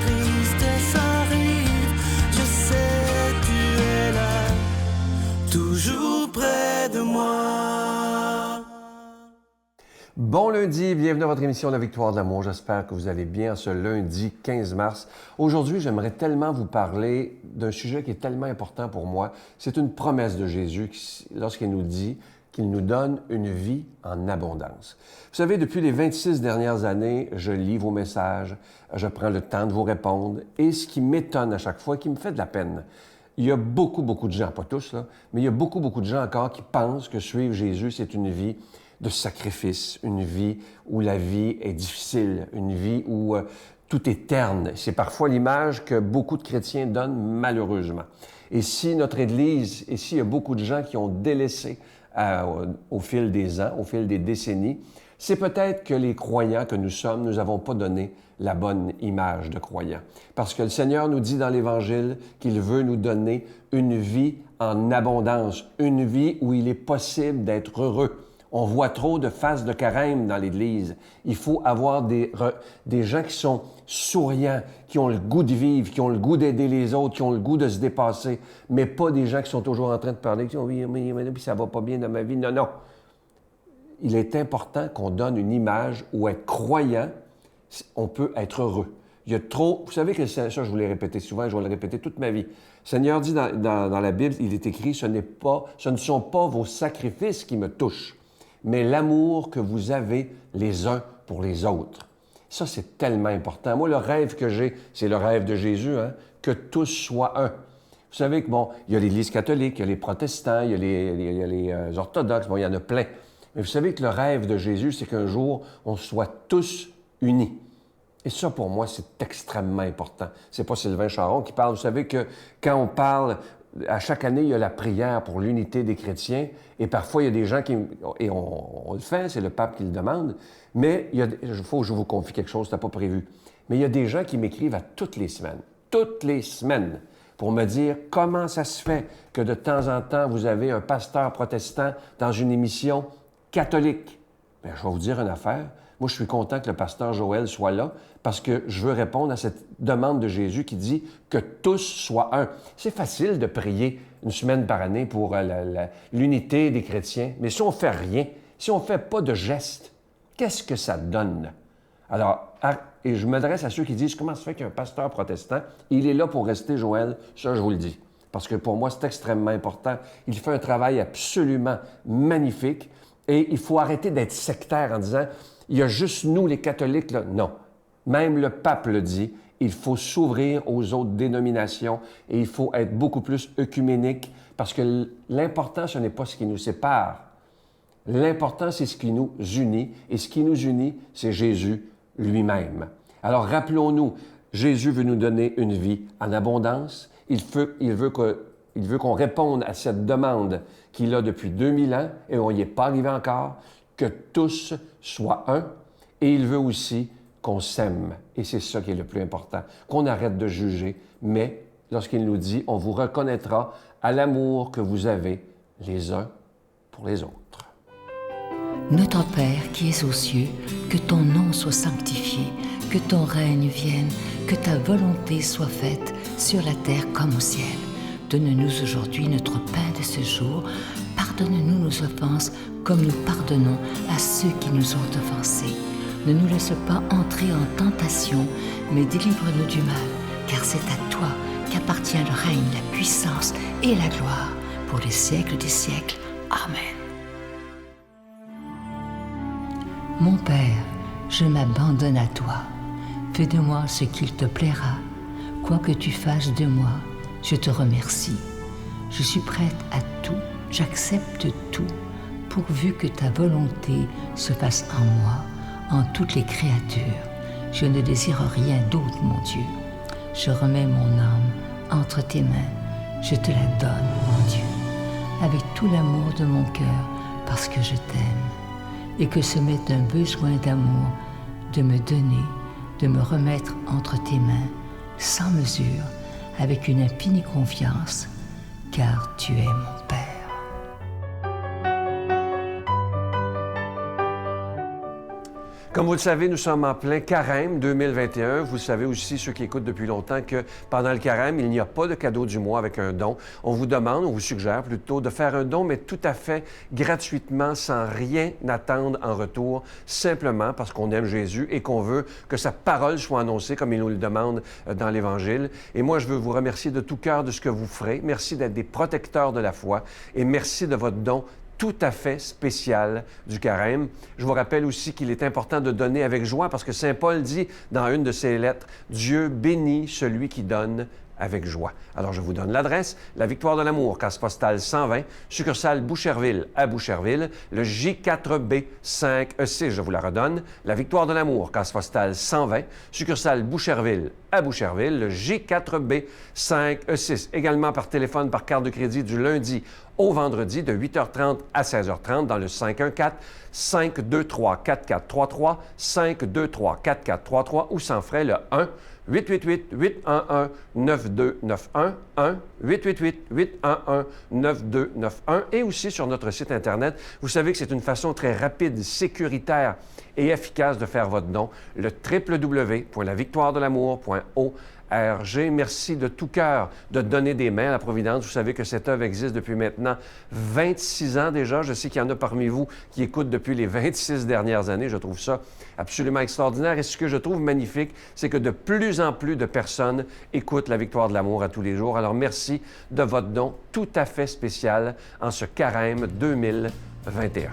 tristesse arrive, je sais tu es là, toujours près de moi. Bon lundi, bienvenue à votre émission La Victoire de l'amour. J'espère que vous allez bien ce lundi 15 mars. Aujourd'hui, j'aimerais tellement vous parler d'un sujet qui est tellement important pour moi. C'est une promesse de Jésus lorsqu'il nous dit qu'il nous donne une vie en abondance. Vous savez, depuis les 26 dernières années, je lis vos messages, je prends le temps de vous répondre et ce qui m'étonne à chaque fois, qui me fait de la peine, il y a beaucoup de gens, pas tous, là, mais il y a beaucoup de gens encore qui pensent que suivre Jésus, c'est une vie de sacrifice, une vie où la vie est difficile, une vie où tout est terne. C'est parfois l'image que beaucoup de chrétiens donnent malheureusement. Et si notre Église, et s'il y a beaucoup de gens qui ont délaissé au fil des ans, au fil des décennies, c'est peut-être que les croyants que nous sommes, nous n'avons pas donné la bonne image de croyants. Parce que le Seigneur nous dit dans l'Évangile qu'il veut nous donner une vie en abondance, une vie où il est possible d'être heureux. On voit trop de faces de carême dans l'Église. Il faut avoir des gens qui sont souriants, qui ont le goût de vivre, qui ont le goût d'aider les autres, qui ont le goût de se dépasser, mais pas des gens qui sont toujours en train de parler, qui disent « Oui, mais ça va pas bien dans ma vie. » Non, non. Il est important qu'on donne une image où être croyant, on peut être heureux. Il y a trop... Vous savez que ça, je vous l'ai répété souvent, je vais le répéter toute ma vie. Le Seigneur dit dans la Bible, il est écrit, ce ne sont pas vos sacrifices qui me touchent, mais l'amour que vous avez les uns pour les autres. Ça, c'est tellement important. Moi, le rêve que j'ai, c'est le rêve de Jésus, hein, que tous soient un. Vous savez que, bon, il y a l'Église catholique, il y a les protestants, il y a les orthodoxes, bon, il y en a plein. Mais vous savez que le rêve de Jésus, c'est qu'un jour, on soit tous unis. Et ça, pour moi, c'est extrêmement important. C'est pas Sylvain Charon qui parle. Vous savez que quand on parle... À chaque année, il y a la prière pour l'unité des chrétiens. Et parfois, il y a des gens qui... Et on le fait, c'est le pape qui le demande. Mais il faut que je vous confie quelque chose, c'était pas prévu. Mais il y a des gens qui m'écrivent à toutes les semaines, pour me dire comment ça se fait que de temps en temps, vous avez un pasteur protestant dans une émission catholique. Bien, je vais vous dire une affaire. Moi, je suis content que le pasteur Joël soit là parce que je veux répondre à cette demande de Jésus qui dit que tous soient un. C'est facile de prier une semaine par année pour l'unité des chrétiens, mais si on ne fait rien, si on ne fait pas de gestes, qu'est-ce que ça donne? Alors, et je m'adresse à ceux qui disent « Comment ça se fait qu'un pasteur protestant, il est là pour rester, Joël? » Ça, je vous le dis. Parce que pour moi, c'est extrêmement important. Il fait un travail absolument magnifique et il faut arrêter d'être sectaire en disant « Il y a juste nous, les catholiques, là. » Non. Même le pape le dit, il faut s'ouvrir aux autres dénominations et il faut être beaucoup plus œcuménique parce que l'important, ce n'est pas ce qui nous sépare. L'important, c'est ce qui nous unit. Et ce qui nous unit, c'est Jésus lui-même. Alors, rappelons-nous, Jésus veut nous donner une vie en abondance. Il veut qu'on réponde à cette demande qu'il a depuis 2000 ans et on n'y est pas arrivé encore, que tous soient un. Et il veut aussi qu'on s'aime. Et c'est ça qui est le plus important. Qu'on arrête de juger. Mais lorsqu'il nous dit, on vous reconnaîtra à l'amour que vous avez les uns pour les autres. Notre Père qui es aux cieux, que ton nom soit sanctifié, que ton règne vienne, que ta volonté soit faite sur la terre comme au ciel. Donne-nous aujourd'hui notre pain de ce jour. Pardonne-nous nos offenses comme nous pardonnons à ceux qui nous ont offensés. Ne nous laisse pas entrer en tentation, mais délivre-nous du mal, car c'est à toi qu'appartient le règne, la puissance et la gloire pour les siècles des siècles. Amen. Mon Père, je m'abandonne à toi. Fais de moi ce qu'il te plaira. Quoi que tu fasses de moi, je te remercie. Je suis prête à tout, j'accepte tout, pourvu que ta volonté se fasse en moi, en toutes les créatures. Je ne désire rien d'autre, mon Dieu. Je remets mon âme entre tes mains. Je te la donne, mon Dieu, avec tout l'amour de mon cœur, parce que je t'aime. Et que ce m'est un besoin d'amour, de me donner, de me remettre entre tes mains, sans mesure, avec une infinie confiance, car tu es mon Père. Comme vous le savez, nous sommes en plein carême 2021. Vous savez aussi, ceux qui écoutent depuis longtemps, que pendant le carême, il n'y a pas de cadeau du mois avec un don. On vous demande, on vous suggère plutôt de faire un don, mais tout à fait gratuitement, sans rien attendre en retour, simplement parce qu'on aime Jésus et qu'on veut que sa parole soit annoncée comme il nous le demande dans l'Évangile. Et moi, je veux vous remercier de tout cœur de ce que vous ferez. Merci d'être des protecteurs de la foi et merci de votre don tout à fait spécial du carême. Je vous rappelle aussi qu'il est important de donner avec joie parce que Saint Paul dit dans une de ses lettres, « Dieu bénit celui qui donne avec joie. » Alors, je vous donne l'adresse, la Victoire de l'Amour, case postale 120, succursale Boucherville à Boucherville, le J4B 5E6, je vous la redonne, la Victoire de l'Amour, case postale 120, succursale Boucherville à Boucherville, le J4B 5E6, également par téléphone, par carte de crédit du lundi au vendredi de 8h30 à 16h30 dans le 514-523-4433, 523-4433 ou sans frais le 1-888-811-9291, 1-888-811-9291 et aussi sur notre site Internet. Vous savez que c'est une façon très rapide, sécuritaire et efficace de faire votre don, le www.lavictoiredelamour.org. Merci de tout cœur de donner des mains à la Providence. Vous savez que cette œuvre existe depuis maintenant 26 ans déjà. Je sais qu'il y en a parmi vous qui écoutent depuis les 26 dernières années. Je trouve ça absolument extraordinaire. Et ce que je trouve magnifique, c'est que de plus en plus de personnes écoutent la Victoire de l'Amour à tous les jours. Alors merci de votre don tout à fait spécial en ce carême 2021.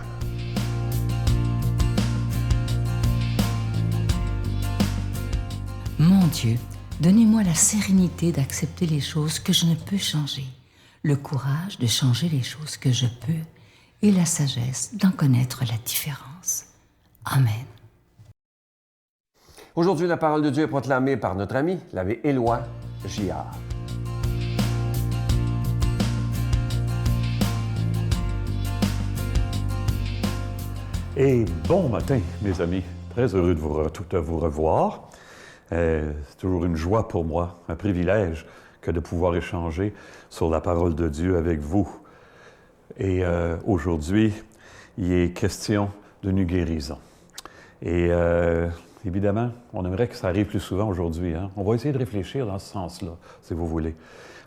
Mon Dieu, donnez-moi la sérénité d'accepter les choses que je ne peux changer, le courage de changer les choses que je peux et la sagesse d'en connaître la différence. Amen. Aujourd'hui, la parole de Dieu est proclamée par notre ami, l'abbé Éloi Giard. Et bon matin, mes amis. Très heureux de vous revoir. C'est toujours une joie pour moi, un privilège que de pouvoir échanger sur la parole de Dieu avec vous. Et aujourd'hui, il est question d'une guérison. Et évidemment, on aimerait que ça arrive plus souvent aujourd'hui. Hein? On va essayer de réfléchir dans ce sens-là, si vous voulez.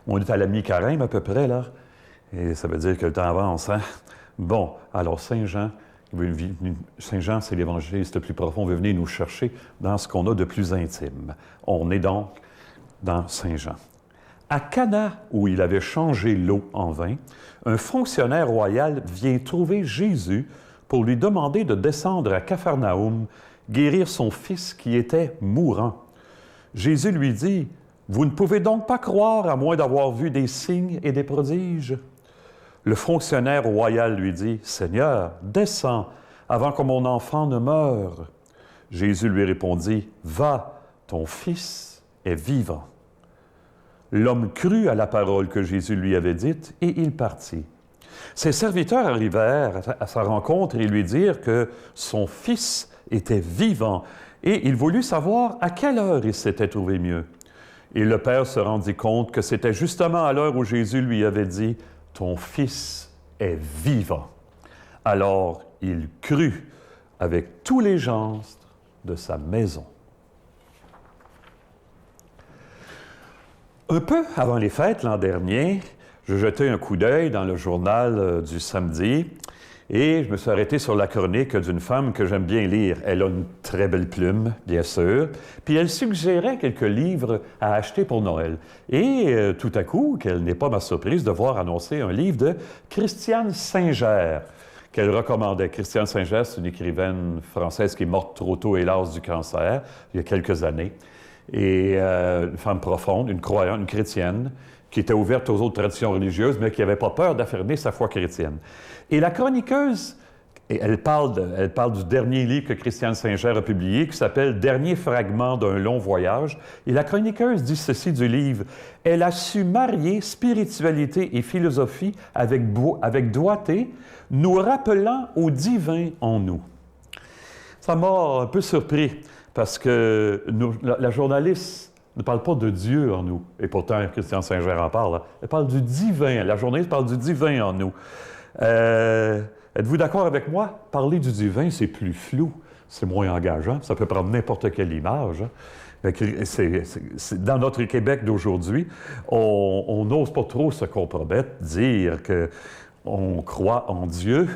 On est à la mi-carême à peu près, là. Et ça veut dire que le temps avance, hein? Bon, alors Saint Jean, c'est l'évangéliste le plus profond, veut venir nous chercher dans ce qu'on a de plus intime. On est donc dans Saint Jean. À Cana, où il avait changé l'eau en vin, un fonctionnaire royal vient trouver Jésus pour lui demander de descendre à Capharnaüm, guérir son fils qui était mourant. Jésus lui dit, « Vous ne pouvez donc pas croire à moins d'avoir vu des signes et des prodiges. » Le fonctionnaire royal lui dit, « Seigneur, descends avant que mon enfant ne meure. » Jésus lui répondit, « Va, ton fils est vivant. » L'homme crut à la parole que Jésus lui avait dite et il partit. Ses serviteurs arrivèrent à sa rencontre et lui dirent que son fils était vivant et il voulut savoir à quelle heure il s'était trouvé mieux. Et le père se rendit compte que c'était justement à l'heure où Jésus lui avait dit, « Ton fils est vivant. » Alors il crut avec tous les gens de sa maison. Un peu avant les fêtes l'an dernier, je jetais un coup d'œil dans le journal du samedi et je me suis arrêté sur la chronique d'une femme que j'aime bien lire. Elle a une très belle plume, bien sûr, puis elle suggérait quelques livres à acheter pour Noël. Et tout à coup, quelle n'est pas ma surprise de voir annoncer un livre de Christiane Singer, qu'elle recommandait. Christiane Singer, c'est une écrivaine française qui est morte trop tôt, hélas, du cancer, il y a quelques années. Et une femme profonde, une croyante, une chrétienne, qui était ouverte aux autres traditions religieuses, mais qui n'avait pas peur d'affirmer sa foi chrétienne. Et la chroniqueuse, elle parle du dernier livre que Christiane Singer a publié, qui s'appelle « Dernier fragment d'un long voyage ». Et la chroniqueuse dit ceci du livre, « Elle a su marier spiritualité et philosophie avec doigté, nous rappelant au divin en nous. » Ça m'a un peu surpris, parce que la journaliste ne parle pas de Dieu en nous. Et pourtant, Christiane Singer en parle. Hein. Elle parle du divin. La journaliste parle du divin en nous. Êtes-vous d'accord avec moi? Parler du divin, c'est plus flou. c'est moins engageant. Ça peut prendre n'importe quelle image. Hein. Dans notre Québec d'aujourd'hui, on n'ose pas trop se compromettre, dire qu'on croit en Dieu,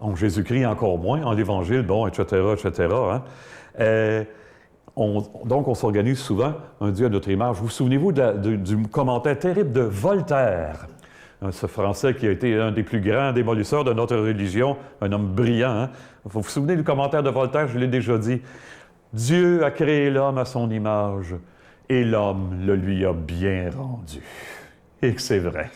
en Jésus-Christ encore moins, en l'Évangile, bon, etc., etc. Hein. Donc, on s'organise souvent un Dieu à notre image. Vous vous souvenez-vous du commentaire terrible de Voltaire, ce Français qui a été un des plus grands démolisseurs de notre religion, un homme brillant. Hein? Vous vous souvenez du commentaire de Voltaire? Je l'ai déjà dit. Dieu a créé l'homme à son image et l'homme le lui a bien rendu. Et que c'est vrai.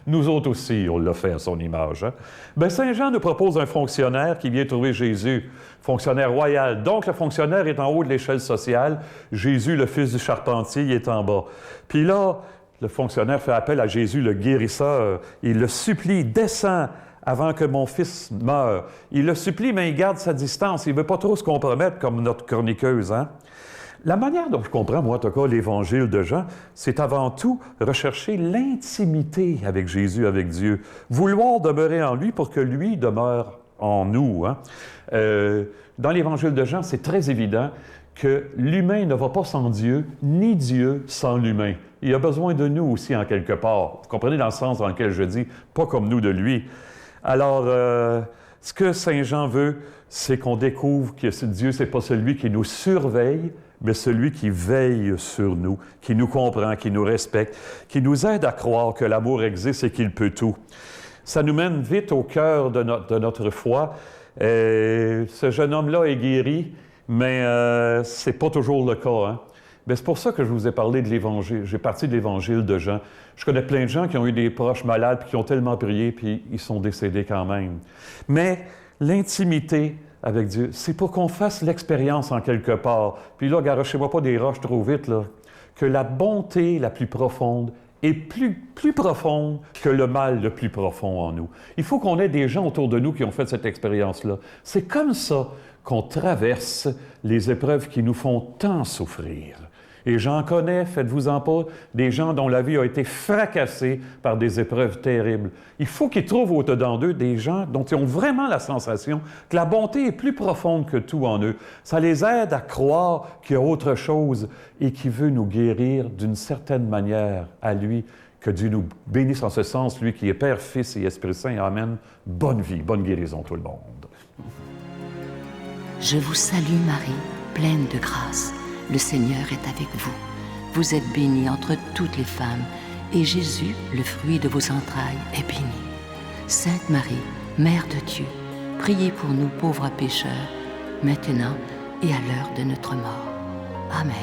Nous autres aussi, on l'a fait à son image. Hein? Bien, Saint Jean nous propose un fonctionnaire qui vient trouver Jésus, fonctionnaire royal. Donc, le fonctionnaire est en haut de l'échelle sociale. Jésus, le fils du charpentier, il est en bas. Puis là, le fonctionnaire fait appel à Jésus, le guérisseur. Il le supplie, descends avant que mon fils meure. Il le supplie, mais il garde sa distance. Il ne veut pas trop se compromettre comme notre chroniqueuse. Hein? La manière dont je comprends, moi, en tout cas, l'Évangile de Jean, c'est avant tout rechercher l'intimité avec Jésus, avec Dieu. Vouloir demeurer en lui pour que lui demeure en nous. Hein? Dans l'Évangile de Jean, c'est très évident que l'humain ne va pas sans Dieu, ni Dieu sans l'humain. Il a besoin de nous aussi, en quelque part. Vous comprenez dans le sens dans lequel je dis, pas comme nous de lui. Alors, ce que Saint Jean veut, c'est qu'on découvre que Dieu, ce n'est pas celui qui nous surveille, mais celui qui veille sur nous, qui nous comprend, qui nous respecte, qui nous aide à croire que l'amour existe et qu'il peut tout. Ça nous mène vite au cœur de notre foi. Ce jeune homme-là est guéri, mais ce n'est pas toujours le cas. Hein? Bien, c'est pour ça que je vous ai parlé de l'Évangile. J'ai parti de l'Évangile de Jean. Je connais plein de gens qui ont eu des proches malades puis qui ont tellement prié puis ils sont décédés quand même. Mais l'intimité avec Dieu, c'est pour qu'on fasse l'expérience en quelque part. Puis là, garochez-moi pas des roches trop vite, là. Que la bonté la plus profonde est plus profonde que le mal le plus profond en nous. Il faut qu'on ait des gens autour de nous qui ont fait cette expérience-là. C'est comme ça qu'on traverse les épreuves qui nous font tant souffrir. Et j'en connais, faites-vous-en pas, des gens dont la vie a été fracassée par des épreuves terribles. Il faut qu'ils trouvent au-dedans d'eux des gens dont ils ont vraiment la sensation que la bonté est plus profonde que tout en eux. Ça les aide à croire qu'il y a autre chose et qui veut nous guérir d'une certaine manière à lui. Que Dieu nous bénisse en ce sens, lui qui est Père, Fils et Esprit Saint. Amen. Bonne vie, bonne guérison tout le monde. Je vous salue Marie, pleine de grâce. Le Seigneur est avec vous. Vous êtes bénie entre toutes les femmes, et Jésus, le fruit de vos entrailles, est béni. Sainte Marie, Mère de Dieu, priez pour nous pauvres pécheurs, maintenant et à l'heure de notre mort. Amen.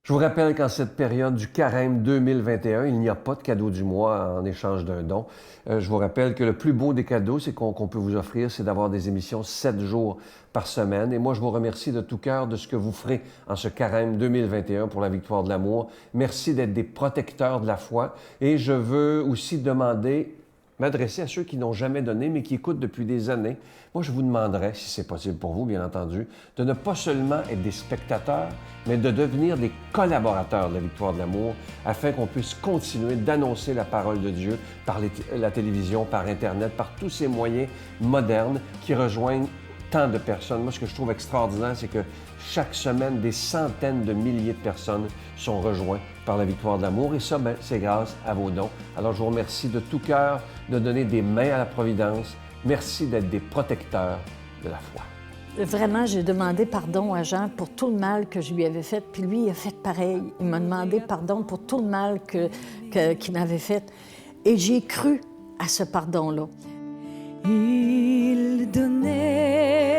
Je vous rappelle qu'en cette période du Carême 2021, il n'y a pas de cadeau du mois en échange d'un don. Je vous rappelle que le plus beau des cadeaux qu'on peut vous offrir, c'est d'avoir des émissions 7 jours par semaine. Et moi, je vous remercie de tout cœur de ce que vous ferez en ce Carême 2021 pour la victoire de l'amour. Merci d'être des protecteurs de la foi. Et je veux aussi m'adresser à ceux qui n'ont jamais donné, mais qui écoutent depuis des années. Moi, je vous demanderais, si c'est possible pour vous, bien entendu, de ne pas seulement être des spectateurs, mais de devenir des collaborateurs de la victoire de l'amour, afin qu'on puisse continuer d'annoncer la parole de Dieu par la télévision, par Internet, par tous ces moyens modernes qui rejoignent tant de personnes. Moi, ce que je trouve extraordinaire, c'est que chaque semaine, des centaines de milliers de personnes sont rejointes par la victoire de l'amour. Et ça, c'est grâce à vos dons. Alors, je vous remercie de tout cœur de donner des mains à la Providence. Merci d'être des protecteurs de la foi. Vraiment, j'ai demandé pardon à Jean pour tout le mal que je lui avais fait. Puis lui, il a fait pareil. Il m'a demandé pardon pour tout le mal qu'il m'avait fait. Et j'ai cru à ce pardon-là. Il donnait